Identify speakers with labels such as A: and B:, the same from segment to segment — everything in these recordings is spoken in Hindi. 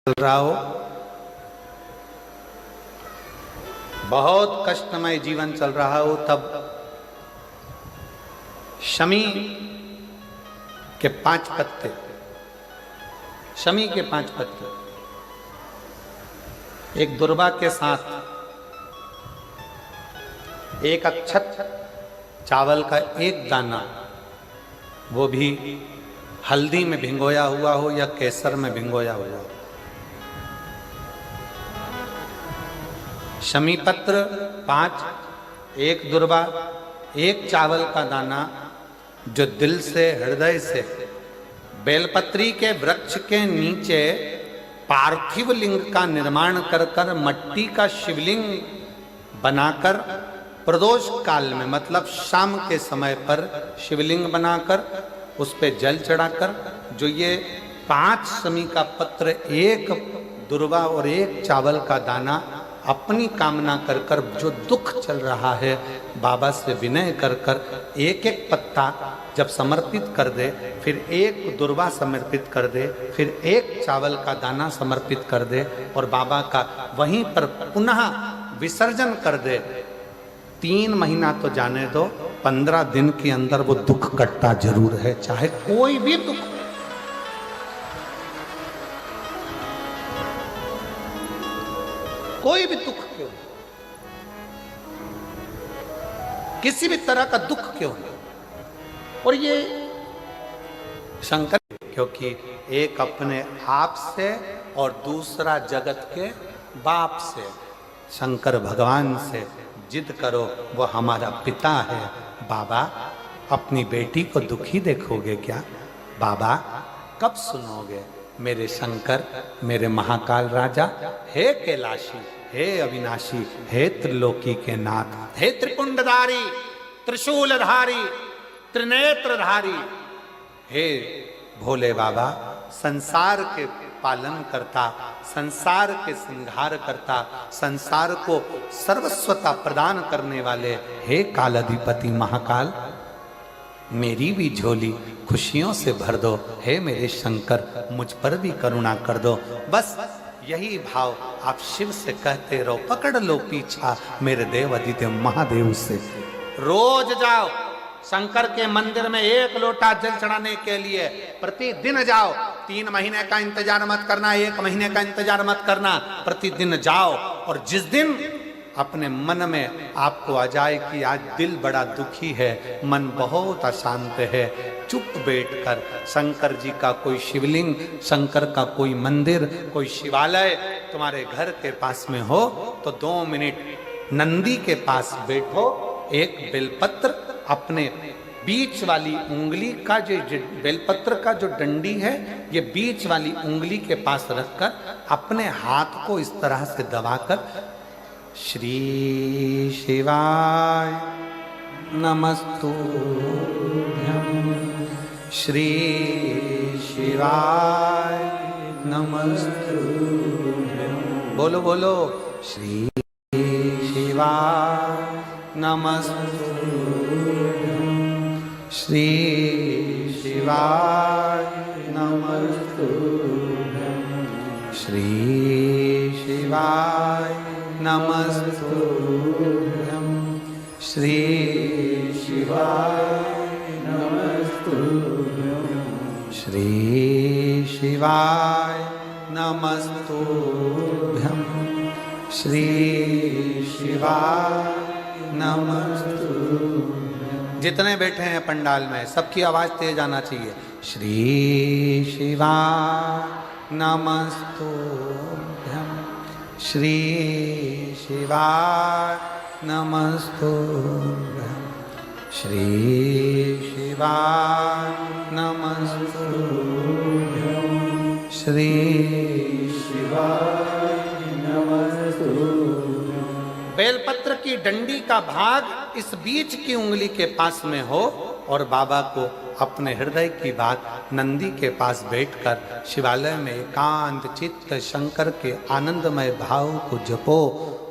A: चल रहा हो, बहुत कष्टमय जीवन चल रहा हो, तब शमी के 5 पत्ते, शमी के 5 पत्ते एक दुर्वा के साथ एक अक्षत चावल का एक दाना, वो भी हल्दी में भिंगोया हुआ हो या केसर में भिंगोया हुआ हो, शमी पत्र 5, एक दुर्वा, एक चावल का दाना, जो दिल से हृदय से बेलपत्री के वृक्ष के नीचे पार्थिव लिंग का निर्माण कर कर मट्टी का शिवलिंग बनाकर प्रदोष काल में, मतलब शाम के समय पर शिवलिंग बनाकर उस पे जल चढ़ाकर, जो ये 5 शमी का पत्र, एक दुर्वा और एक चावल का दाना अपनी कामना कर कर, जो दुख चल रहा है बाबा से विनय कर कर एक एक पत्ता जब समर्पित कर दे, फिर एक दुर्वा समर्पित कर दे, फिर एक चावल का दाना समर्पित कर दे और बाबा का वहीं पर पुनः विसर्जन कर दे, 3 महीना तो जाने दो, 15 दिन के अंदर वो दुख कटता जरूर है, चाहे कोई भी दुख। कोई भी दुख क्यों, किसी भी तरह का दुख क्यों। और ये शंकर, क्योंकि एक अपने आप से और दूसरा जगत के बाप से, शंकर भगवान से जिद करो, वो हमारा पिता है। बाबा अपनी बेटी को दुखी देखोगे क्या? बाबा कब सुनोगे? मेरे शंकर, मेरे महाकाल राजा, हे कैलाशी, हे अविनाशी, हे त्रिलोकी के नाथ, हे त्रिपुंडधारी, त्रिशूलधारी, त्रिनेत्रधारी, हे भोले बाबा, संसार के पालन करता, संसार के संहार करता, संसार को सर्वस्वता प्रदान करने वाले, हे कालाधिपति महाकाल, मेरी भी झोली खुशियों से भर दो। हे मेरे शंकर, मुझ पर भी करुणा कर दो। बस यही भाव आप शिव से कहते रहो, पकड़ लो पीछा मेरे देव आदित्य महादेव से। रोज जाओ शंकर के मंदिर में 1 लोटा जल चढ़ाने के लिए, प्रतिदिन जाओ। 3 महीने का इंतजार मत करना, 1 महीने का इंतजार मत करना, प्रतिदिन जाओ। और जिस दिन अपने मन में आपको आ जाए कि आज दिल बड़ा दुखी है, मन बहुत अशांत है, चुप बैठकर शंकर जी का कोई शिवलिंग, शंकर का कोई मंदिर, कोई शिवालय तुम्हारे घर के पास में हो, तो 2 मिनट नंदी के पास बैठो, एक बेलपत्र अपने बीच वाली उंगली का, जो बेलपत्र का जो डंडी है, ये बीच वाली उंगली के पास रखकर अपने हाथ को इस तरह से दबाकर, श्री शिवाय नमस्तुभ्यं, श्री शिवाय नमस्तुभ्यं, बोलो बोलो, श्री शिवाय नमस्तुभ्यं, श्री शिवाय नमस्तुभ्यं, श्री शिवाय नमस्तुभ्यं, श्री शिवाय नमस्तुभ्यं, श्री शिवाय नमस्तुभ्यं, श्री शिवाय नमस्तुभ्यं। जितने बैठे हैं पंडाल में, सबकी आवाज तेज आना चाहिए। श्री शिवाय नमस्तुभ्यं, श्री शिवाय नमस्तुभ्यं, श्री शिवाय नमस्तुभ्यं, श्री शिवाय नमस्तुभ्यं। बेलपत्र की डंडी का भाग इस बीच की उंगली के पास में हो और बाबा को अपने हृदय की बात नंदी के पास बैठकर शिवालय में एकांत चित्त शंकर के आनंदमय भाव को जपो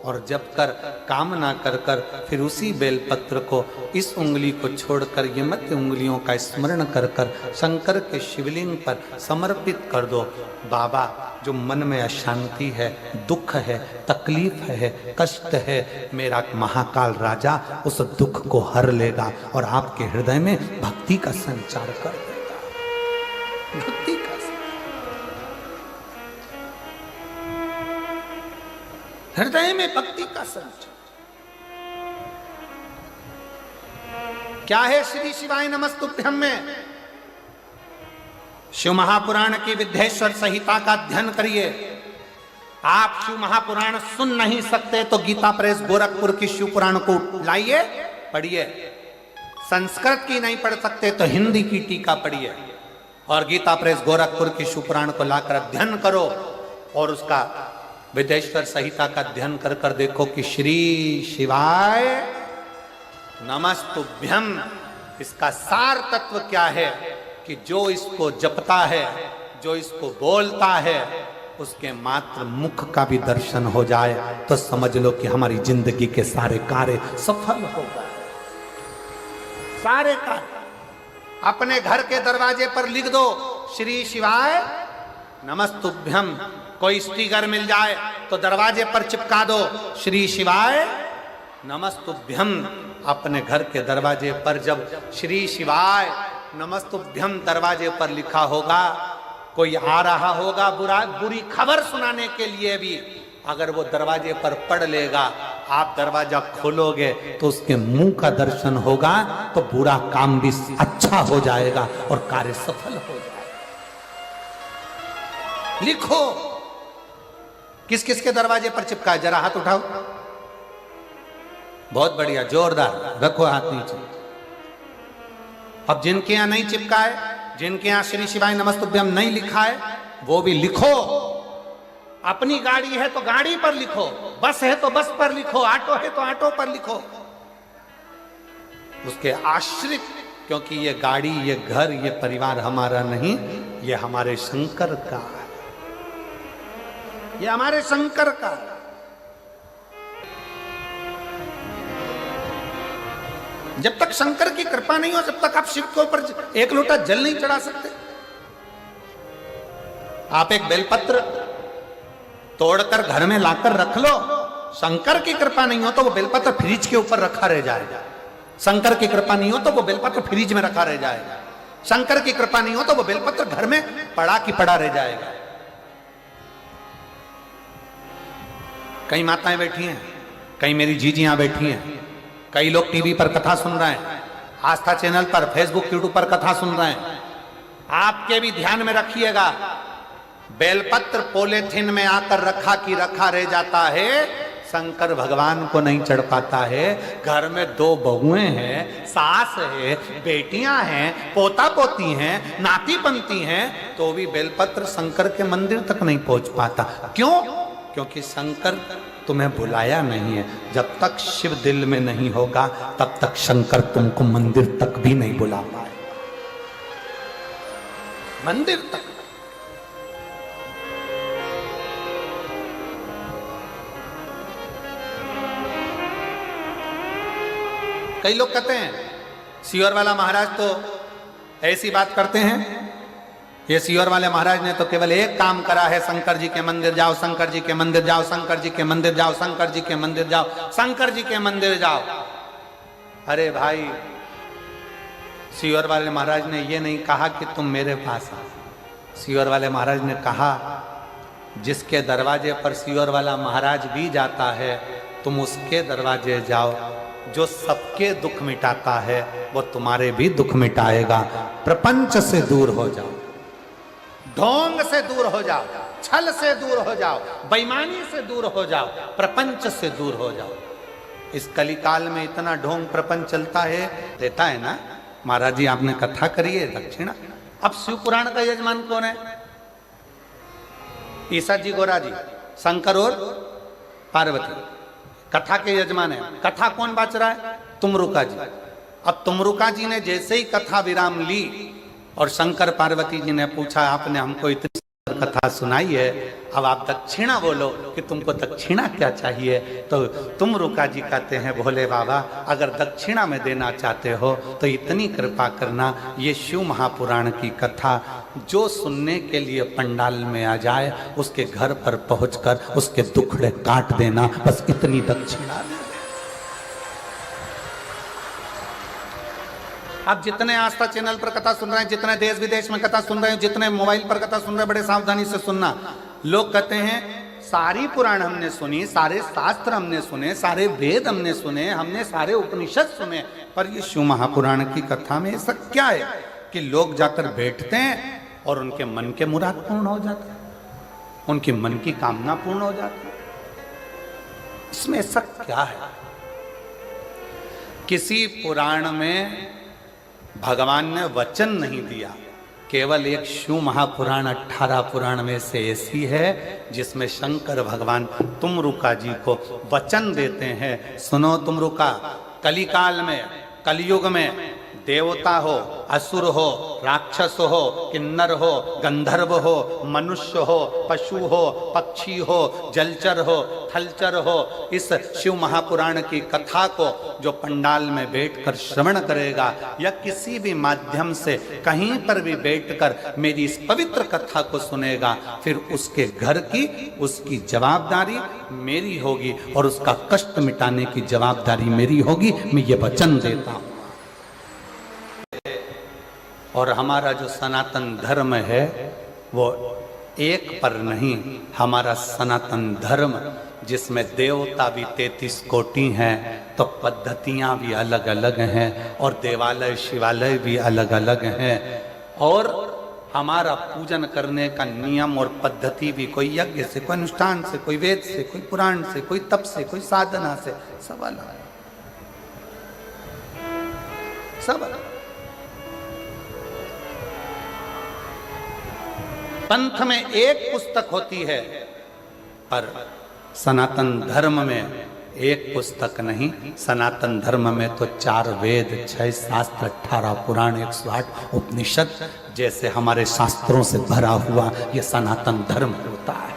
A: और जब कर काम ना कर कर फिर उसी बेलपत्र को इस उंगली को छोड़कर ये मध्य उंगलियों का स्मरण कर कर शंकर के शिवलिंग पर समर्पित कर दो। बाबा, जो मन में अशांति है, दुख है, तकलीफ है, कष्ट है, मेरा महाकाल राजा उस दुख को हर लेगा और आपके हृदय में भक्ति का संचार कर देगा। भक्ति का हृदय में भक्ति का संचार। क्या है श्री शिवाय नमस्तुभ्यम में? शिव महापुराण की विद्येश्वर संहिता का अध्ययन करिए। आप शिव महापुराण सुन नहीं सकते तो गीता प्रेस गोरखपुर की शिव पुराण को लाइए, पढ़िए। संस्कृत की नहीं पढ़ सकते तो हिंदी की टीका पढ़िए और गीता प्रेस गोरखपुर की शिव पुराण को लाकर अध्ययन करो और उसका विद्येश्वर संहिता का अध्ययन कर कर देखो कि श्री शिवाय नमस्तुभ्यम इसका सार तत्व क्या है कि जो इसको जपता है, जो इसको बोलता है, उसके मात्र मुख का भी दर्शन हो जाए तो समझ लो कि हमारी जिंदगी के सारे कार्य सफल हो गए। सारे कार्य अपने घर के दरवाजे पर लिख दो श्री शिवाय नमस्तुभ्यम। कोई स्टिकर मिल जाए तो दरवाजे पर चिपका दो श्री शिवाय नमस्तुभ्यम। अपने घर के दरवाजे पर जब श्री शिवाय नमस्तुभ्यम दरवाजे पर लिखा होगा, कोई आ रहा होगा बुरी खबर सुनाने के लिए भी, अगर वो दरवाजे पर पढ़ लेगा, आप दरवाजा खोलोगे तो उसके मुंह का दर्शन होगा तो बुरा काम भी अच्छा हो जाएगा और कार्य सफल हो जाएगा। लिखो किस किस के दरवाजे पर चिपका है, जरा हाथ उठाओ। बहुत बढ़िया, जोरदार, रखो हाथ नीचे। अब जिनके यहां नहीं चिपका है, जिनके यहां श्री शिवाय नमस्तुभ्यम नहीं लिखा है, वो भी लिखो। अपनी गाड़ी है तो गाड़ी पर लिखो, बस है तो बस पर लिखो, ऑटो है तो ऑटो पर लिखो। उसके आश्रित, क्योंकि ये गाड़ी, ये घर, ये परिवार हमारा नहीं, ये हमारे शंकर का है, ये हमारे शंकर का है। जब तक शंकर की कृपा नहीं हो, जब तक आप शिव के ऊपर एक लोटा जल नहीं चढ़ा सकते। आप एक बेलपत्र तोड़कर घर में लाकर रख लो, शंकर की कृपा नहीं हो तो वो बेलपत्र फ्रिज के ऊपर रखा रह जाएगा। शंकर की कृपा नहीं हो तो वो बेलपत्र फ्रिज में रखा रह जाएगा। शंकर की कृपा नहीं हो तो वो बेलपत्र घर में पड़ा की पड़ा रह जाएगा। कई माताएं बैठी हैं, कई मेरी जीजियां बैठी हैं, कई लोग टीवी पर कथा सुन रहे हैं, आस्था चैनल पर, फेसबुक, यूट्यूब पर कथा सुन रहे हैं। आपके भी ध्यान में रखिएगा, बेलपत्र पॉलीथिन में आकर रखा की रखा रह जाता है, शंकर भगवान को नहीं चढ़ पाता है। घर में दो बहुएं हैं, सास है, बेटियां हैं, पोता पोती हैं, नाती बनती हैं, तो भी बेलपत्र शंकर के मंदिर तक नहीं पहुंच पाता। क्यों? क्योंकि शंकर तुम्हें बुलाया नहीं है। जब तक शिव दिल में नहीं होगा तब तक शंकर तुमको मंदिर तक भी नहीं बुला पाए। मंदिर तक। कई लोग कहते हैं सीहोर वाला महाराज तो ऐसी बात करते हैं, ये सीहोर वाले महाराज ने तो केवल एक काम करा है, शंकर जी के मंदिर जाओ, शंकर जी के मंदिर जाओ, शंकर जी के मंदिर जाओ, शंकर जी के मंदिर जाओ, शंकर जी के मंदिर जाओ। अरे भाई, सीहोर वाले महाराज ने ये नहीं कहा कि तुम मेरे पास आओ। सीहोर वाले महाराज ने कहा जिसके दरवाजे पर सीहोर वाला महाराज भी जाता है, तुम उसके दरवाजे जाओ। जो सबके दुख मिटाता है वो तुम्हारे भी दुख मिटाएगा। प्रपंच से दूर हो जाओ, ढोंग से दूर हो जाओ, छल से दूर हो जाओ, बेईमानी से दूर हो जाओ, प्रपंच से दूर हो जाओ। इस कलिकाल में इतना ढोंग प्रपंच चलता है, देता है ना। महाराज जी आपने कथा करी है दक्षिणा। अब शिव पुराण का यजमान कौन है? ईसा जी, गोरा जी, शंकर और पार्वती कथा के यजमान है। कथा कौन बाच रहा है? तुमरुका जी। अब तुमरुका जी ने जैसे ही कथा विराम ली और शंकर पार्वती जी ने पूछा, आपने हमको इतनी कथा सुनाई है, अब आप दक्षिणा बोलो कि तुमको दक्षिणा क्या चाहिए। तो तुमरुका जी कहते हैं, भोले बाबा अगर दक्षिणा में देना चाहते हो तो इतनी कृपा करना, ये शिव महापुराण की कथा जो सुनने के लिए पंडाल में आ जाए उसके घर पर पहुंचकर उसके दुखड़े काट देना, बस इतनी दक्षिणा। आप जितने आस्था चैनल पर कथा सुन रहे हैं, जितने देश विदेश में कथा सुन रहे हैं, जितने मोबाइल पर कथा सुन रहे हैं, बड़े सावधानी से सुनना। लोग कहते हैं सारी पुराण हमने सुनी, सारे शास्त्र हमने सुने, सारे वेद हमने सुने, हमने सारे उपनिषद सुने, पर ये शिव महापुराण की कथा में ऐसा क्या है कि लोग जाकर बैठते हैं और उनके मन के मुराद पूर्ण हो जाते हैं, उनकी मन की कामना पूर्ण हो जाती है। इसमें ऐसा क्या है? किसी पुराण में भगवान ने वचन नहीं दिया, केवल एक शिव महापुराण 18 पुराण में से ऐसी है जिसमें शंकर भगवान तुमरुका जी को वचन देते हैं, सुनो तुमरुका, कलिकाल में, कलयुग में देवता हो, असुर हो, राक्षस हो, किन्नर हो, गंधर्व हो, मनुष्य हो, पशु हो, पक्षी हो, जलचर हो, थलचर हो, इस शिव महापुराण की कथा को जो पंडाल में बैठकर श्रवण करेगा या किसी भी माध्यम से कहीं पर भी बैठकर मेरी इस पवित्र कथा को सुनेगा, फिर उसके घर की उसकी जवाबदारी मेरी होगी और उसका कष्ट मिटाने की जवाबदारी मेरी होगी। मैं ये वचन देता हूं। और हमारा जो सनातन धर्म है वो एक पर नहीं, हमारा सनातन धर्म जिसमें देवता भी 33 कोटि हैं, तो पद्धतियां भी अलग अलग हैं और देवालय शिवालय भी अलग अलग हैं, और हमारा पूजन करने का नियम और पद्धति भी कोई यज्ञ से, कोई अनुष्ठान से, कोई वेद से, कोई पुराण से, कोई तप से, कोई साधना से, सब अलग, सब अलग। पंथ में एक पुस्तक होती है, पर सनातन धर्म में एक पुस्तक नहीं। सनातन धर्म में तो 4 वेद, 6 शास्त्र, 18 पुराण, 108 उपनिषद जैसे हमारे शास्त्रों से भरा हुआ ये सनातन धर्म होता है,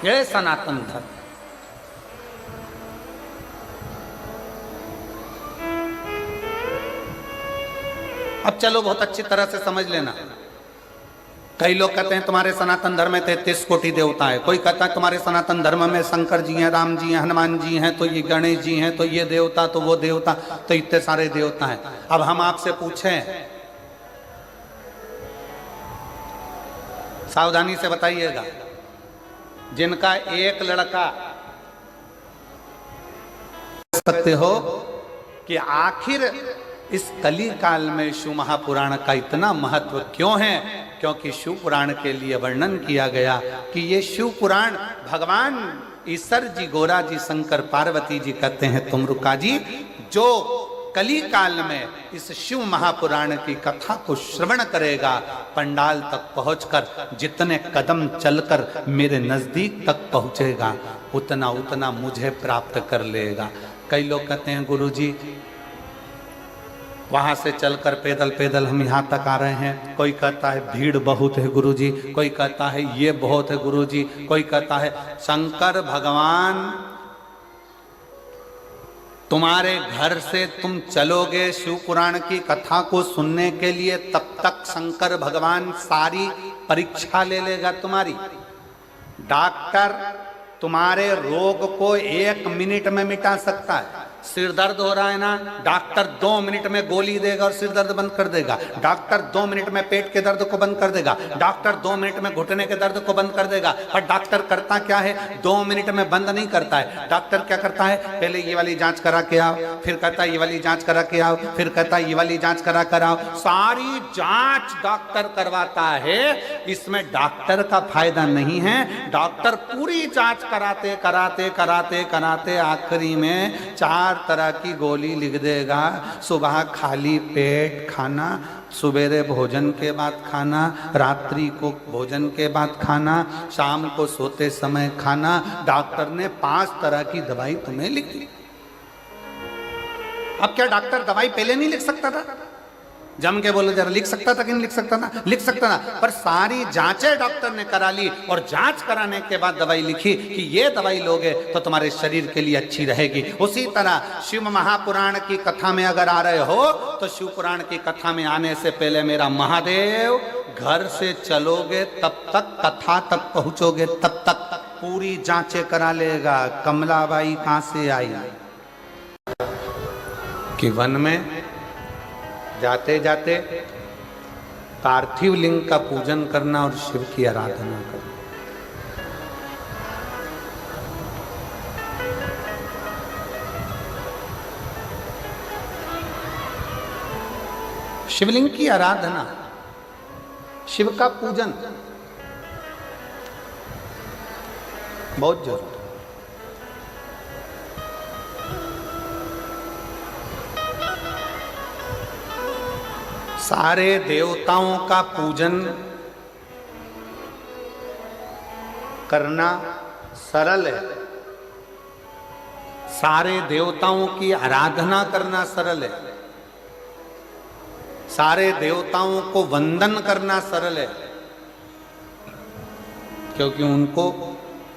A: ये सनातन धर्म। अब चलो बहुत अच्छी तरह से समझ लेना। कई लोग कहते हैं तुम्हारे सनातन धर्म में 33 कोटि देवता है, कोई कहता है तुम्हारे सनातन धर्म में शंकर जी हैं, राम जी हैं, हनुमान जी हैं, तो ये गणेश जी हैं, तो ये देवता, तो वो देवता, तो इतने सारे देवता हैं। अब हम आपसे पूछें, सावधानी से बताइएगा, जिनका एक लड़का, सकते हो कि आखिर इस कली काल में शिव महापुराण का इतना महत्व क्यों है? क्योंकि शिव पुराण के लिए वर्णन किया गया कि ये शिव पुराण भगवान ईश्वर जी, गोरा जी, शंकर पार्वती जी कहते हैं तुमरुका जी, जो कली काल में इस शिव महापुराण की कथा को श्रवण करेगा, पंडाल तक पहुंचकर जितने कदम चलकर मेरे नजदीक तक पहुंचेगा, उतना उतना मुझे प्राप्त कर लेगा। कई लोग कहते हैं गुरुजी वहाँ से चलकर पैदल पैदल हम यहाँ तक आ रहे हैं, कोई कहता है भीड़ बहुत है गुरुजी, कोई कहता है ये बहुत है गुरुजी, कोई कहता है शंकर भगवान तुम्हारे घर से तुम चलोगे शिव पुराण की कथा को सुनने के लिए, तब तक शंकर भगवान सारी परीक्षा ले लेगा तुम्हारी। डॉक्टर तुम्हारे रोग को 1 मिनट में मिटा सकता है। सिर दर्द हो रहा है ना, डॉक्टर 2 मिनट में गोली देगा और सिर दर्द बंद कर देगा। डॉक्टर 2 मिनट में पेट के दर्द को बंद कर देगा। डॉक्टर 2 मिनट में घुटने के दर्द को बंद कर देगा। और डॉक्टर करता क्या है? 2 मिनट में बंद नहीं करता है। डॉक्टर क्या करता है? पहले ये वाली जांच करा के आओ, फिर कहता है ये वाली जांच करा के आओ, फिर कहता है ये वाली जांच करा कर आओ। सारी जांच डॉक्टर करवाता है। इसमें डॉक्टर का फायदा नहीं है। डॉक्टर पूरी जांच कराते कराते कराते कराते आखिरी में 4 तरह की गोली लिख देगा। सुबह खाली पेट खाना, सवेरे भोजन के बाद खाना, रात्रि को भोजन के बाद खाना, शाम को सोते समय खाना। डॉक्टर ने 5 तरह की दवाई तुम्हें लिख दी। अब क्या डॉक्टर दवाई पहले नहीं लिख सकता था? जम के बोलो जरा, लिख सकता था कि नहीं लिख सकता था? लिख सकता था, पर सारी जांचें डॉक्टर ने करा ली और जांच कराने के बाद दवाई लिखी कि ये दवाई लोगे तो तुम्हारे शरीर के लिए अच्छी रहेगी। उसी तरह शिव महापुराण की कथा में अगर आ रहे हो तो शिव पुराण की कथा में आने से पहले मेरा महादेव, घर से चलोगे तब तक, कथा तक पहुंचोगे तब तक पूरी जांचें करा लेगा। कमलाबाई कहां से आई कि वन में जाते जाते पार्थिव लिंग का पूजन करना और शिव की आराधना करना। शिवलिंग की आराधना, शिव का पूजन बहुत जरूरी। सारे देवताओं का पूजन करना सरल है, सारे देवताओं की आराधना करना सरल है, सारे देवताओं को वंदन करना सरल है, क्योंकि उनको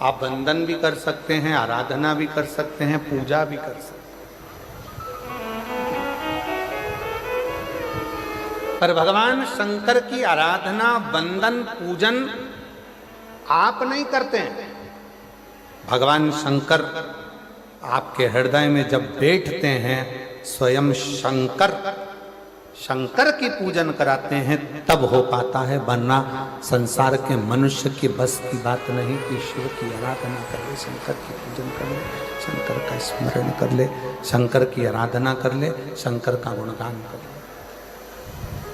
A: आप वंदन भी कर सकते हैं, आराधना भी कर सकते हैं, पूजा भी कर सकते हैं। पर भगवान शंकर की आराधना, वंदन, पूजन आप नहीं करते हैं। भगवान शंकर आपके हृदय में जब बैठते हैं, स्वयं शंकर शंकर की पूजन कराते हैं, तब हो पाता है, वरना संसार के मनुष्य की बस की बात नहीं कि शिव की आराधना कर ले, शंकर की पूजन कर ले, शंकर का स्मरण कर ले, शंकर की आराधना कर ले, शंकर का गुणगान कर ले।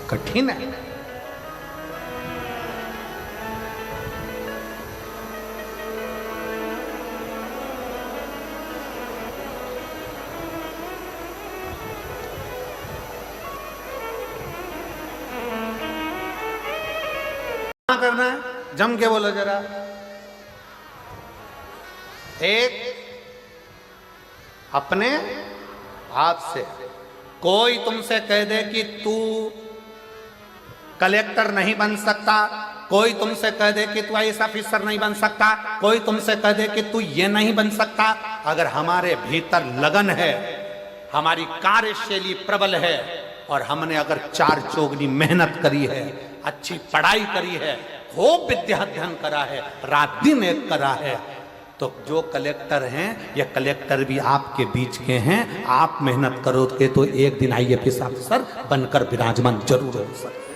A: कठिन है। क्या करना है? जम के बोलो जरा। एक, अपने आप से कोई तुमसे कह दे कि तू कलेक्टर नहीं बन सकता, कोई तुमसे कह दे कि तू आईएएस ऑफिसर नहीं बन सकता, कोई तुमसे कह दे कि तू ये नहीं बन सकता, अगर हमारे भीतर लगन है, हमारी कार्यशैली प्रबल है और हमने अगर चार चौगनी मेहनत करी है, अच्छी पढ़ाई करी है, खूब विद्या अध्ययन करा है, रात दिन एक करा है, तो जो कलेक्टर हैं या कलेक्टर भी आपके बीच के हैं, आप मेहनत करोगे तो एक दिन आईएएस ऑफिसर बनकर विराजमान जरूर हो सकते।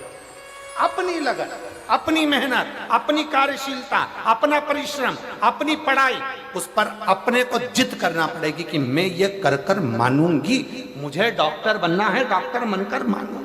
A: अपनी लगन, अपनी मेहनत, अपनी कार्यशीलता, अपना परिश्रम, अपनी पढ़ाई, उस पर अपने को जिद करना पड़ेगी कि मैं ये कर कर मानूंगी, मुझे डॉक्टर बनना है, डॉक्टर बनकर मानूंगी।